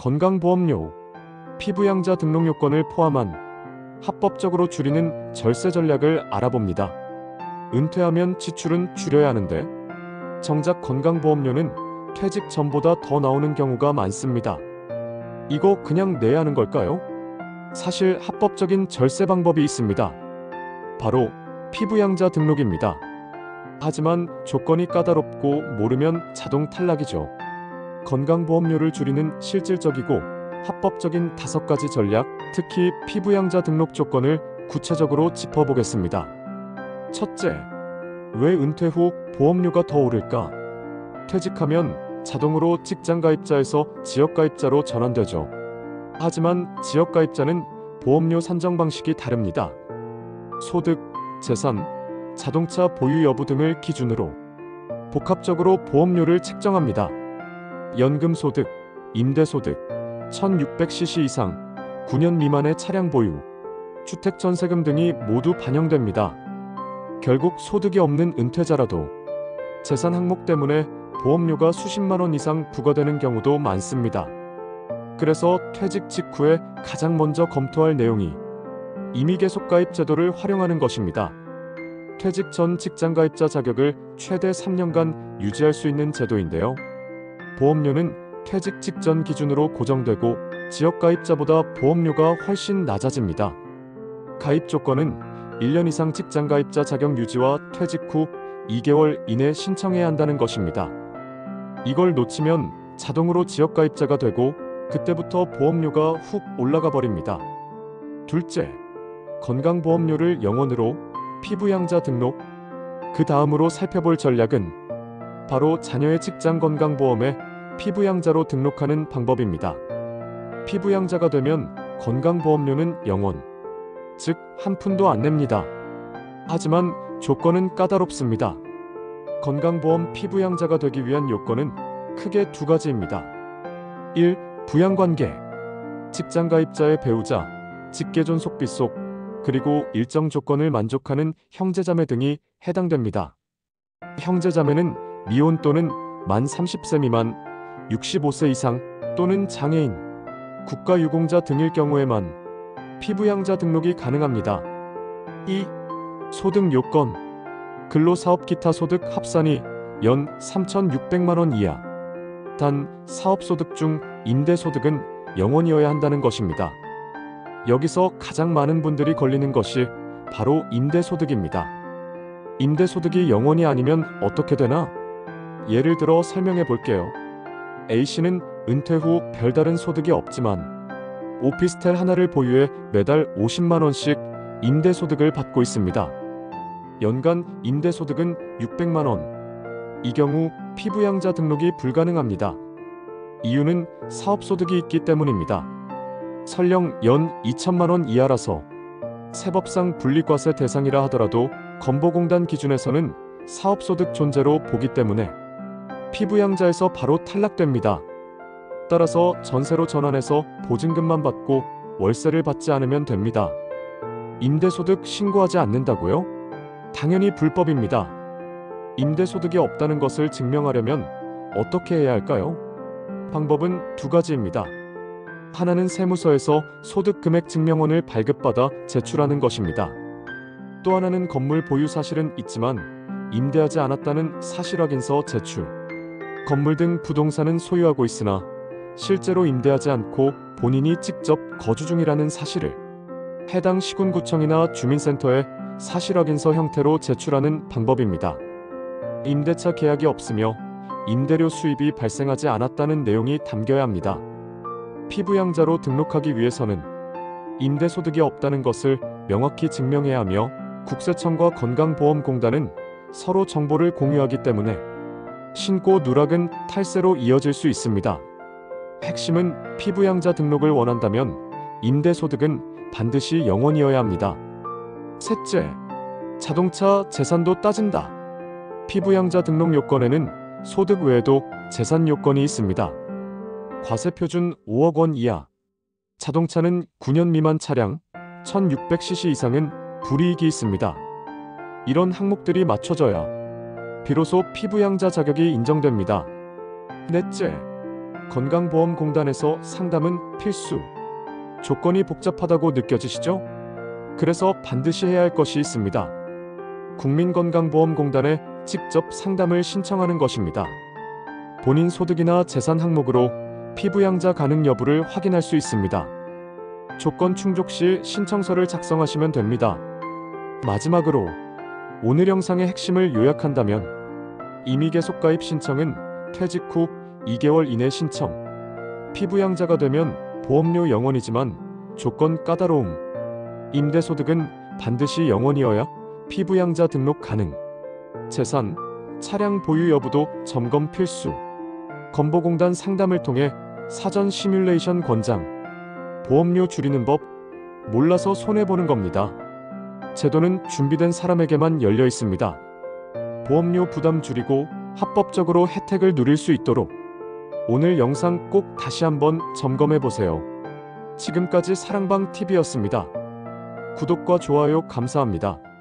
건강보험료, 피부양자 등록 요건을 포함한 합법적으로 줄이는 절세 전략을 알아봅니다. 은퇴하면 지출은 줄여야 하는데 정작 건강보험료는 퇴직 전보다 더 나오는 경우가 많습니다. 이거 그냥 내야 하는 걸까요? 사실 합법적인 절세 방법이 있습니다. 바로 피부양자 등록입니다. 하지만 조건이 까다롭고 모르면 자동 탈락이죠. 건강보험료를 줄이는 실질적이고 합법적인 5가지 전략, 특히 피부양자 등록 조건을 구체적으로 짚어보겠습니다. 첫째, 왜 은퇴 후 보험료가 더 오를까? 퇴직하면 자동으로 직장가입자에서 지역가입자로 전환되죠. 하지만 지역가입자는 보험료 산정 방식이 다릅니다. 소득, 재산, 자동차 보유 여부 등을 기준으로 복합적으로 보험료를 책정합니다. 연금소득, 임대소득, 1600cc 이상, 9년 미만의 차량 보유, 주택전세금 등이 모두 반영됩니다. 결국 소득이 없는 은퇴자라도 재산 항목 때문에 보험료가 수십만 원 이상 부과되는 경우도 많습니다. 그래서 퇴직 직후에 가장 먼저 검토할 내용이 임의계속가입 제도를 활용하는 것입니다. 퇴직 전 직장가입자 자격을 최대 3년간 유지할 수 있는 제도인데요. 보험료는 퇴직 직전 기준으로 고정되고 지역가입자보다 보험료가 훨씬 낮아집니다. 가입 조건은 1년 이상 직장가입자 자격 유지와 퇴직 후 2개월 이내 신청해야 한다는 것입니다. 이걸 놓치면 자동으로 지역가입자가 되고 그때부터 보험료가 훅 올라가 버립니다. 둘째, 건강보험료를 영원으로 피부양자 등록. 그 다음으로 살펴볼 전략은 바로 자녀의 직장건강보험에 피부양자로 등록하는 방법입니다. 피부양자가 되면 건강보험료는 영원, 즉 한 푼도 안 냅니다. 하지만 조건은 까다롭습니다. 건강보험 피부양자가 되기 위한 요건은 크게 2가지입니다. 1. 부양관계. 직장가입자의 배우자, 직계존속비속, 그리고 일정 조건을 만족하는 형제자매 등이 해당됩니다. 형제자매는 미혼 또는 만 30세 미만, 65세 이상 또는 장애인, 국가유공자 등일 경우에만 피부양자 등록이 가능합니다. 2. 소득 요건. 근로사업 기타 소득 합산이 연 3,600만 원 이하. 단 사업소득 중 임대소득은 영원이어야 한다는 것입니다. 여기서 가장 많은 분들이 걸리는 것이 바로 임대소득입니다. 임대소득이 영원이 아니면 어떻게 되나? 예를 들어 설명해 볼게요. A씨는 은퇴 후 별다른 소득이 없지만 오피스텔 하나를 보유해 매달 50만 원씩 임대소득을 받고 있습니다. 연간 임대소득은 600만 원. 이 경우 피부양자 등록이 불가능합니다. 이유는 사업소득이 있기 때문입니다. 설령 연 2천만 원 이하라서 세법상 분리과세 대상이라 하더라도 건보공단 기준에서는 사업소득 존재로 보기 때문에 피부양자에서 바로 탈락됩니다. 따라서 전세로 전환해서 보증금만 받고 월세를 받지 않으면 됩니다. 임대소득 신고하지 않는다고요? 당연히 불법입니다. 임대소득이 없다는 것을 증명하려면 어떻게 해야 할까요? 방법은 2가지입니다. 하나는 세무서에서 소득금액 증명원을 발급받아 제출하는 것입니다. 또 하나는 건물 보유 사실은 있지만 임대하지 않았다는 사실확인서 제출. 건물 등 부동산은 소유하고 있으나 실제로 임대하지 않고 본인이 직접 거주 중이라는 사실을 해당 시군구청이나 주민센터에 사실확인서 형태로 제출하는 방법입니다. 임대차 계약이 없으며 임대료 수입이 발생하지 않았다는 내용이 담겨야 합니다. 피부양자로 등록하기 위해서는 임대소득이 없다는 것을 명확히 증명해야 하며 국세청과 건강보험공단은 서로 정보를 공유하기 때문에 신고 누락은 탈세로 이어질 수 있습니다. 핵심은 피부양자 등록을 원한다면 임대소득은 반드시 영원이어야 합니다. 셋째, 자동차 재산도 따진다. 피부양자 등록 요건에는 소득 외에도 재산 요건이 있습니다. 과세표준 5억 원 이하, 자동차는 9년 미만 차량, 1600cc 이상은 불이익이 있습니다. 이런 항목들이 맞춰져야 비로소 피부양자 자격이 인정됩니다. 넷째, 건강보험공단에서 상담은 필수. 조건이 복잡하다고 느껴지시죠? 그래서 반드시 해야 할 것이 있습니다. 국민건강보험공단에 직접 상담을 신청하는 것입니다. 본인 소득이나 재산 항목으로 피부양자 가능 여부를 확인할 수 있습니다. 조건 충족 시 신청서를 작성하시면 됩니다. 마지막으로 오늘 영상의 핵심을 요약한다면 임의 계속 가입 신청은 퇴직 후 2개월 이내 신청. 피부양자가 되면 보험료 0원이지만 조건 까다로움. 임대소득은 반드시 0원이어야 피부양자 등록 가능. 재산, 차량 보유 여부도 점검 필수. 건보공단 상담을 통해 사전 시뮬레이션 권장. 보험료 줄이는 법, 몰라서 손해보는 겁니다. 제도는 준비된 사람에게만 열려 있습니다. 보험료 부담 줄이고 합법적으로 혜택을 누릴 수 있도록 오늘 영상 꼭 다시 한번 점검해 보세요. 지금까지 사랑방TV였습니다. 구독과 좋아요 감사합니다.